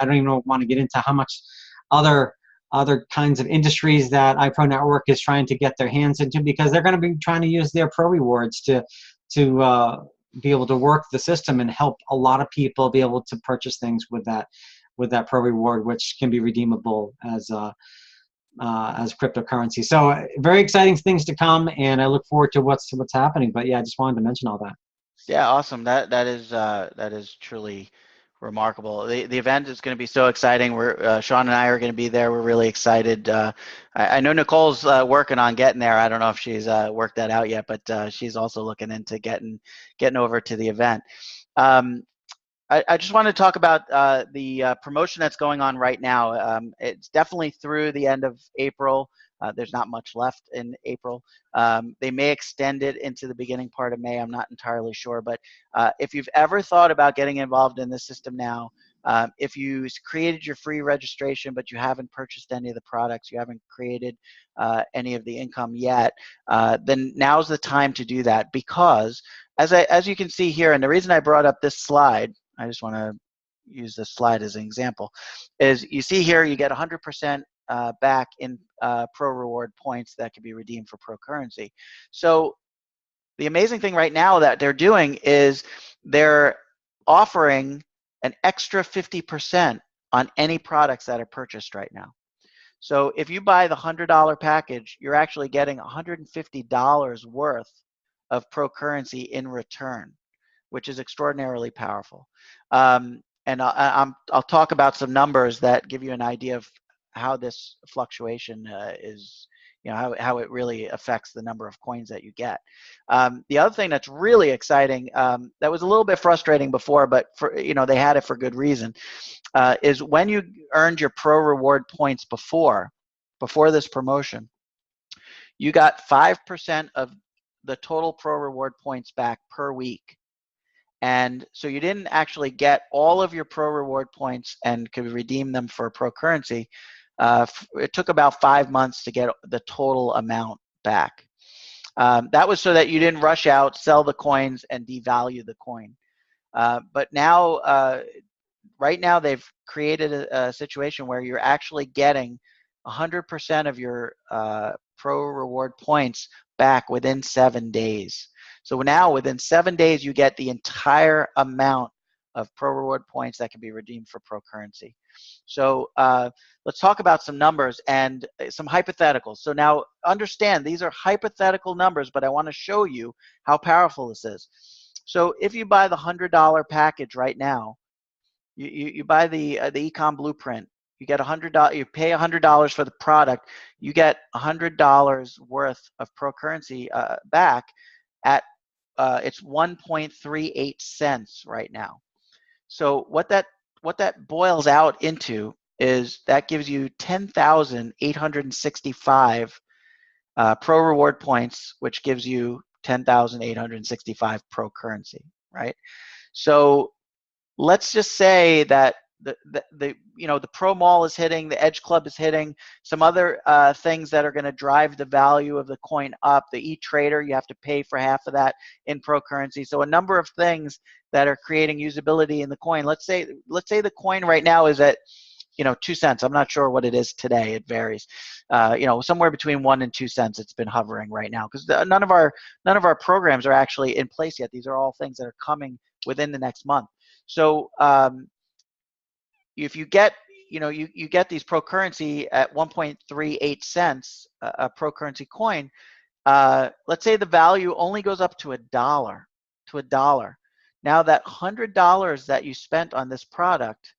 even want to get into how much other kinds of industries that iProNetwork is trying to get their hands into, because they're going to be trying to use their pro rewards to be able to work the system and help a lot of people be able to purchase things with that pro reward, which can be redeemable as cryptocurrency. So very exciting things to come, and I look forward to what's happening. But yeah, I just wanted to mention all that. Yeah, awesome. That is truly remarkable. The event is going to be so exciting. We're Sean and I are going to be there. We're really excited. I know Nicole's working on getting there. I don't know if she's worked that out yet, but she's also looking into getting over to the event. I just want to talk about the promotion that's going on right now. It's definitely through the end of April. There's not much left in April. They may extend it into the beginning part of May. I'm not entirely sure. But if you've ever thought about getting involved in this system now, if you created your free registration but you haven't purchased any of the products, you haven't created any of the income yet, then now's the time to do that, because as you can see here, and the reason I brought up this slide, I just want to use this slide as an example, is you see here you get 100% back in pro reward points that can be redeemed for pro currency. So the amazing thing right now that they're doing is they're offering an extra 50% on any products that are purchased right now. So if you buy the $100 package, you're actually getting $150 worth of pro currency in return, which is extraordinarily powerful. And I'll talk about some numbers that give you an idea of how this fluctuation is, how it really affects the number of coins that you get. The other thing that's really exciting, that was a little bit frustrating before, but they had it for good reason, is when you earned your pro reward points before this promotion, you got 5% of the total pro reward points back per week. And so you didn't actually get all of your pro reward points and could redeem them for pro currency. It took about 5 months to get the total amount back. That was so that you didn't rush out, sell the coins, and devalue the coin. But now, right now, they've created a situation where you're actually getting 100% of your pro reward points back within 7 days. So now within 7 days, you get the entire amount of pro reward points that can be redeemed for pro currency. So let's talk about some numbers and some hypotheticals. So now understand, these are hypothetical numbers, but I want to show you how powerful this is. So if you buy the $100 package right now, you buy the Econ Blueprint, you get $100. You pay $100 for the product. You get $100 worth of pro currency back at it's 1.38 cents right now. So what that boils out into is that gives you 10,865 pro reward points, which gives you 10,865 pro currency, right? So let's just say that the pro mall is hitting, the edge club is hitting, some other things that are going to drive the value of the coin up. The e-trader, you have to pay for half of that in pro currency. So a number of things that are creating usability in the coin. Let's say the coin right now is at 2 cents. I'm not sure what it is today. It varies. Somewhere between 1 and 2 cents. It's been hovering right now because none of our programs are actually in place yet. These are all things that are coming within the next month. So if you get you get these pro currency at 1.38 cents a pro currency coin, let's say the value only goes up to $1. Now that $100 that you spent on this product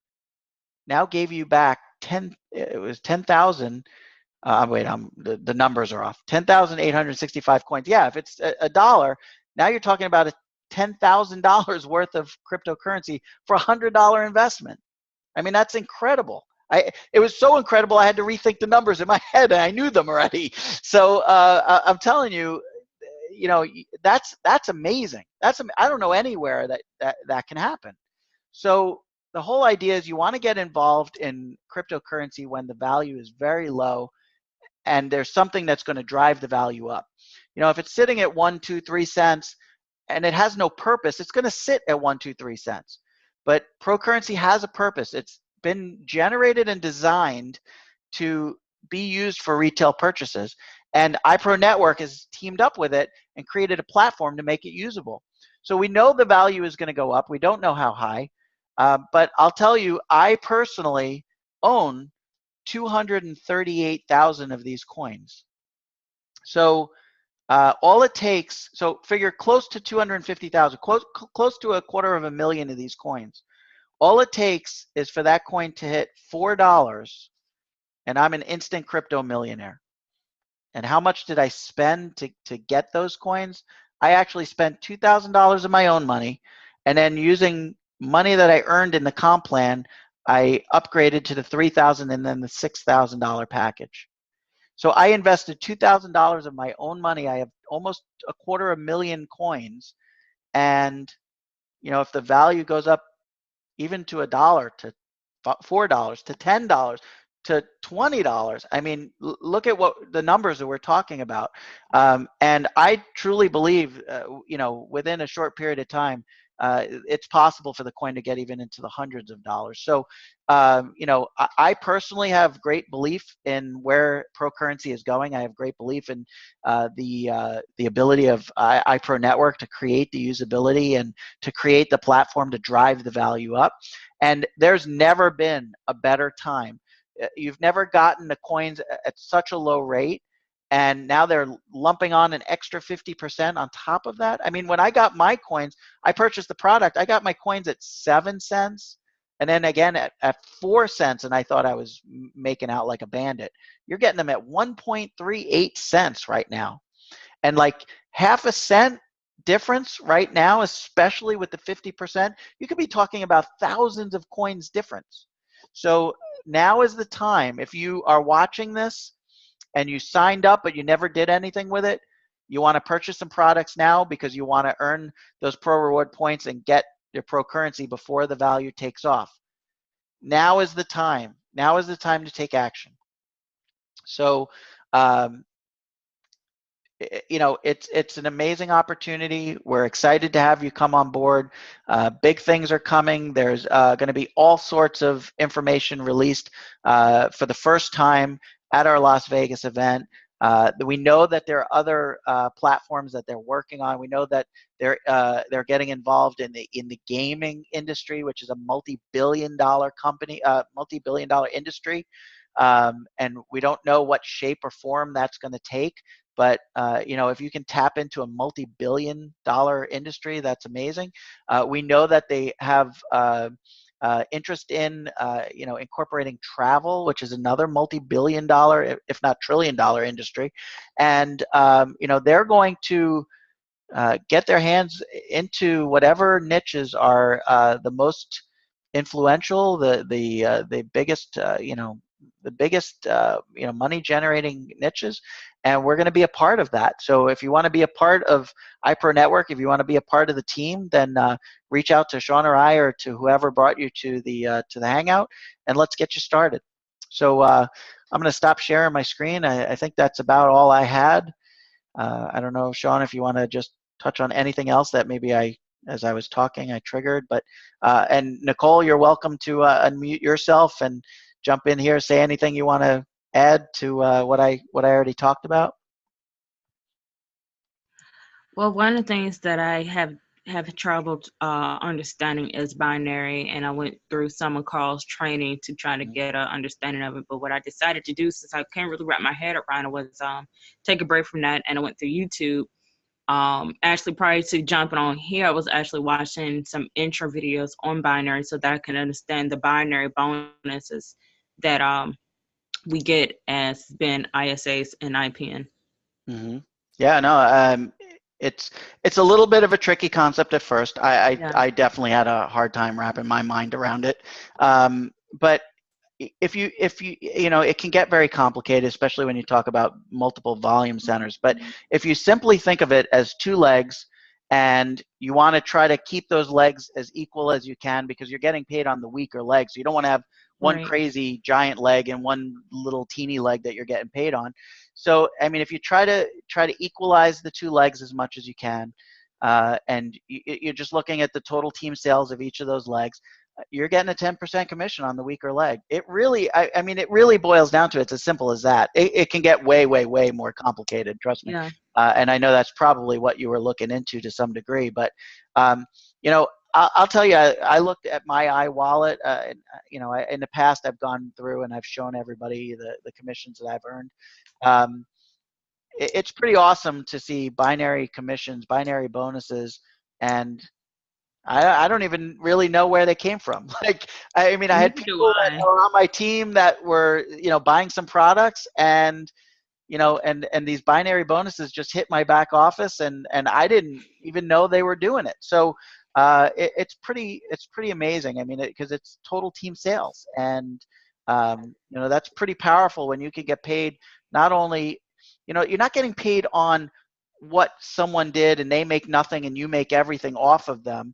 now gave you back 10,000. Wait, the numbers are off. 10,865 coins. Yeah, if it's $1, now you're talking about $10,000 worth of cryptocurrency for a $100 investment. I mean, that's incredible. It was so incredible I had to rethink the numbers in my head, and I knew them already. So I'm telling you, that's amazing. I don't know anywhere that can happen. So the whole idea is you want to get involved in cryptocurrency when the value is very low and there's something that's going to drive the value up. If it's sitting at 1, 2, 3 cents and it has no purpose, it's going to sit at 1, 2, 3 cents. But pro currency has a purpose. It's been generated and designed to be used for retail purchases. And iProNetwork has teamed up with it and created a platform to make it usable. So we know the value is going to go up. We don't know how high, but I'll tell you, I personally own 238,000 of these coins. So all it takes, so figure close to 250,000, close to $250,000 of these coins. All it takes is for that coin to hit $4, and I'm an instant crypto millionaire. And how much did I spend to get those coins? I actually spent $2,000 of my own money, and then using money that I earned in the comp plan, I upgraded to the $3,000 and then the $6,000 package. So I invested $2,000 of my own money. I have almost 250,000 coins, and if the value goes up even to $1, to $4, to $10, to $20, I mean, look at what the numbers that we're talking about. And I truly believe, within a short period of time, it's possible for the coin to get even into the hundreds of dollars. So, I personally have great belief in where pro currency is going. I have great belief in the ability of iProNetwork to create the usability and to create the platform to drive the value up. And there's never been a better time. You've never gotten the coins at such a low rate, and now they're lumping on an extra 50% on top of that. I mean, when I got my coins, I purchased the product. I got my coins at 7 cents, and then again at 4 cents, and I thought I was making out like a bandit. You're getting them at 1.38 cents right now. And like half a cent difference right now, especially with the 50%, you could be talking about thousands of coins difference. So now is the time. If you are watching this and you signed up but you never did anything with it, you want to purchase some products now because you want to earn those pro reward points and get your pro currency before the value takes off. Now is the time. Now is the time to take action. So it's an amazing opportunity. We're excited to have you come on board. Big things are coming. There's going to be all sorts of information released for the first time at our Las Vegas event. We know that there are other platforms that they're working on. We know that they're getting involved in the gaming industry, which is a multi-billion-dollar company, multi-billion-dollar industry. And we don't know what shape or form that's going to take. But if you can tap into a multi-billion-dollar industry, that's amazing. We know that they have interest in incorporating travel, which is another multi-billion-dollar, if not trillion-dollar industry, and they're going to get their hands into whatever niches are the most influential, the biggest, the biggest money generating niches, and we're going to be a part of that. So if you want to be a part of iProNetwork, if you want to be a part of the team, then reach out to Sean or I or to whoever brought you to the hangout, and let's get you started. So I'm going to stop sharing my screen. I think that's about all I had. I don't know, Sean, if you want to just touch on anything else that maybe as I was talking, I triggered. But and Nicole, you're welcome to unmute yourself and jump in here, say anything you want to add to what I already talked about. Well, one of the things that I have trouble understanding is binary, and I went through some of Carl's training to try to get an understanding of it. But what I decided to do, since I can't really wrap my head around it, was take a break from that, and I went through YouTube. Actually, prior to jumping on here, I was actually watching some intro videos on binary so that I can understand the binary bonuses that we get as being ISAs and IPN. Mm-hmm. Yeah, no, it's a little bit of a tricky concept at first. I definitely had a hard time wrapping my mind around it. But if you it can get very complicated, especially when you talk about multiple volume centers. But if you simply think of it as two legs, and you want to try to keep those legs as equal as you can, because you're getting paid on the weaker leg, so you don't want to have one crazy giant leg and one little teeny leg that you're getting paid on. So I mean, if you try to equalize the two legs as much as you can, and you're just looking at the total team sales of each of those legs, you're getting a 10% commission on the weaker leg. It really, I mean, it really boils down to it's as simple as that. It can get way, way, way more complicated, trust me. Yeah. And I know that's probably what you were looking into to some degree, but, you know, I'll tell you, I looked at my iWallet, you know, in the past I've gone through and I've shown everybody the commissions that I've earned. It's pretty awesome to see binary commissions, binary bonuses, and I don't even really know where they came from. Like, I mean, I had Neither do people that I. were on my team that were, you know, buying some products, and, you know, and these binary bonuses just hit my back office, and I didn't even know they were doing it. So it's pretty amazing. I mean, because it's total team sales, and you know, that's pretty powerful when you can get paid. Not only, you know, you're not getting paid on what someone did and they make nothing and you make everything off of them.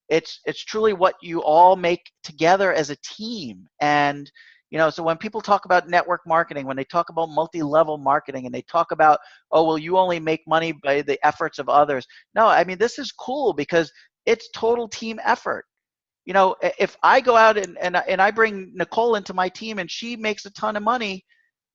It's truly what you all make together as a team. And, you know, so when people talk about network marketing, when they talk about multi-level marketing, and they talk about, oh, well, you only make money by the efforts of others. No, I mean, this is cool because it's total team effort. You know, if I go out and I bring Nicole into my team and she makes a ton of money,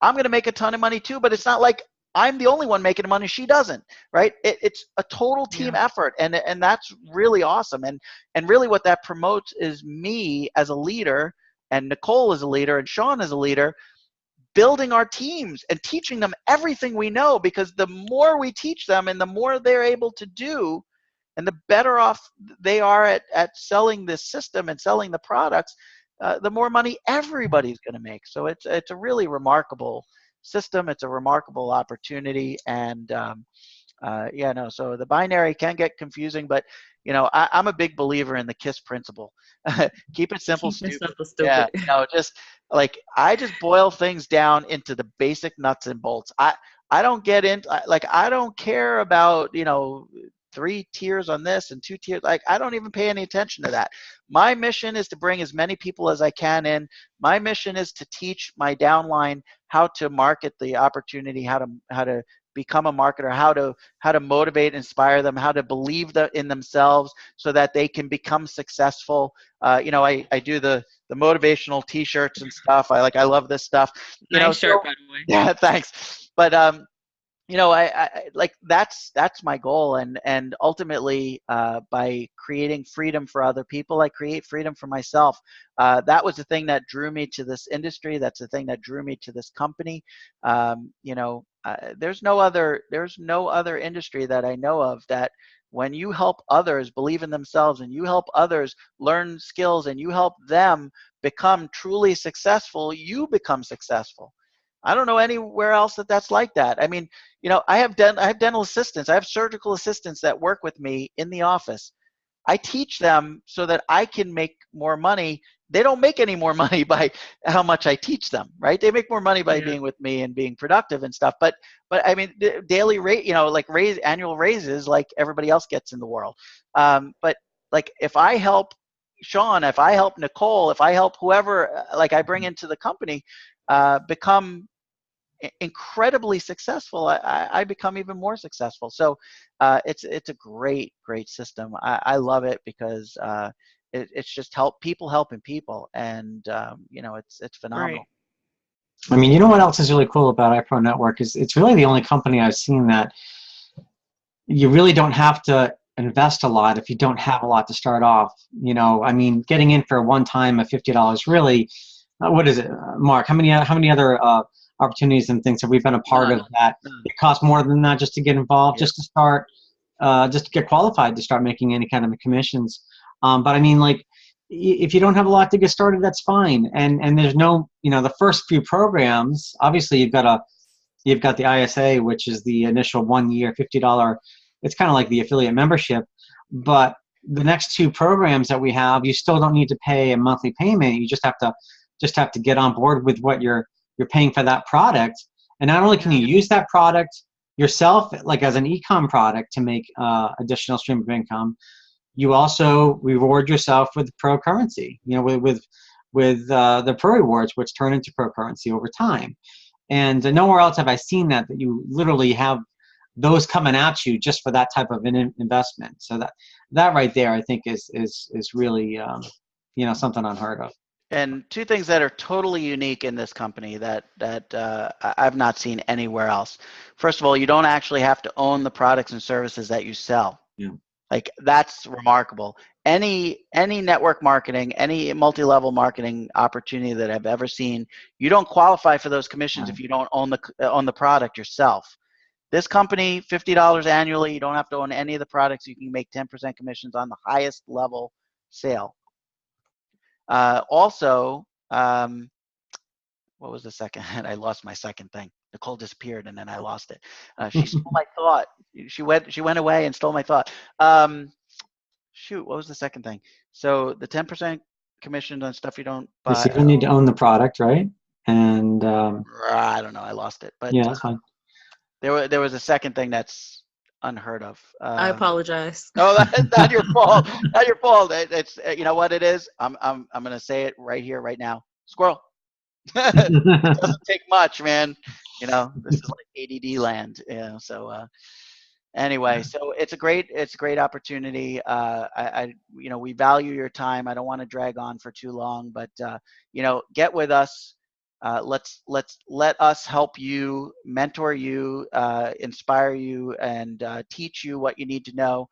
I'm going to make a ton of money too, but it's not like I'm the only one making the money, she doesn't, right? It's a total team effort, and that's really awesome. And really what that promotes is me as a leader, and Nicole as a leader, and Sean as a leader, building our teams and teaching them everything we know, because the more we teach them and the more they're able to do, and the better off they are at selling this system and selling the products, the more money everybody's going to make. So it's a really remarkable system. It's a remarkable opportunity. And yeah, no, so the binary can get confusing, but, you know, I'm a big believer in the KISS principle. Keep it simple, Keep it stupid. simple, stupid. Yeah, you know, just like, I just boil things down into the basic nuts and bolts. I don't get into, like, I don't care about, you know, 3 tiers on this and 2 tiers. Like, I don't even pay any attention to that. My mission is to bring as many people as I can in. My mission is to teach my downline how to market the opportunity, how to become a marketer, how to motivate, inspire them, how to believe in themselves so that they can become successful. You know, I do the motivational T-shirts and stuff. I love this stuff. You know, Nice shirt, so, by the way. yeah, thanks. But you know, I like, that's my goal, and ultimately, by creating freedom for other people, I create freedom for myself. That was the thing that drew me to this industry. That's the thing that drew me to this company. You know, there's no other industry that I know of that, when you help others believe in themselves, and you help others learn skills, and you help them become truly successful, you become successful. I don't know anywhere else that's like that. I mean, you know, I have dental assistants, I have surgical assistants that work with me in the office. I teach them so that I can make more money. They don't make any more money by how much I teach them, right? They make more money by being with me and being productive and stuff. But I mean, the daily rate, you know, like annual raises like everybody else gets in the world. But like, if I help Sean, if I help Nicole, if I help whoever, like, I bring into the company, become incredibly successful, I become even more successful. So it's a great system. I love it because it's just people helping people, and you know, it's phenomenal. Right. I mean, you know what else is really cool about iProNetwork is it's really the only company I've seen that you really don't have to invest a lot if you don't have a lot to start off. You know, I mean, getting in for one time at $50 really, what is it, Mark? How many other opportunities and things have we been a part of that it costs more than that just to get involved, just to start, just to get qualified to start making any kind of commissions. But I mean, like, if you don't have a lot to get started, that's fine. And there's no, you know, the first few programs, obviously you've got the ISA, which is the initial 1 year $50. It's kind of like the affiliate membership, but the next 2 programs that we have, you still don't need to pay a monthly payment. You just have to get on board with what you're paying for that product. And not only can you use that product yourself, like as an e-com product, to make additional stream of income, you also reward yourself with pro currency, you know, with the pro rewards, which turn into pro currency over time. And nowhere else have I seen that you literally have those coming at you just for that type of an investment. So that right there, I think, is really something unheard of. And two things that are totally unique in this company that I've not seen anywhere else. First of all, you don't actually have to own the products and services that you sell. Yeah. Like, that's remarkable. Any network marketing, any multi-level marketing opportunity that I've ever seen, you don't qualify for those commissions if you don't own the product yourself. This company, $50 annually. You don't have to own any of the products. You can make 10% commissions on the highest level sale. Also, what was the second? I lost my second thing. Nicole disappeared and then I lost it. She stole my thought. She went away and stole my thought. Shoot, what was the second thing? So the 10% commission on stuff you don't buy. So you don't need to own the product, right? And I don't know. I lost it. But yeah, that's fine. There was a second thing that's unheard of. I apologize. No, that's not your fault. Not your fault. It's you know what it is. I'm gonna say it right here, right now. Squirrel. It doesn't take much, man. This is like ADD land. So anyway, so it's a great opportunity. We value your time. I don't want to drag on for too long, but get with us. Let us help you, mentor you, inspire you, and teach you what you need to know.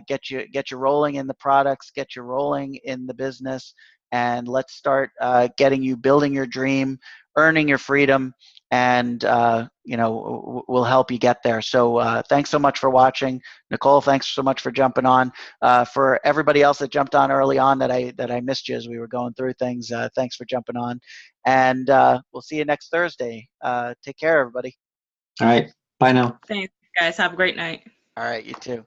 Get you rolling in the products, get you rolling in the business, and let's start getting you building your dream, earning your freedom, and we'll help you get there. So thanks so much for watching. Nicole, thanks so much for jumping on. For everybody else that jumped on early on that I missed you as we were going through things, thanks for jumping on. And we'll see you next Thursday. Take care, everybody. All right. Bye now. Thanks, guys. Have a great night. All right, you too.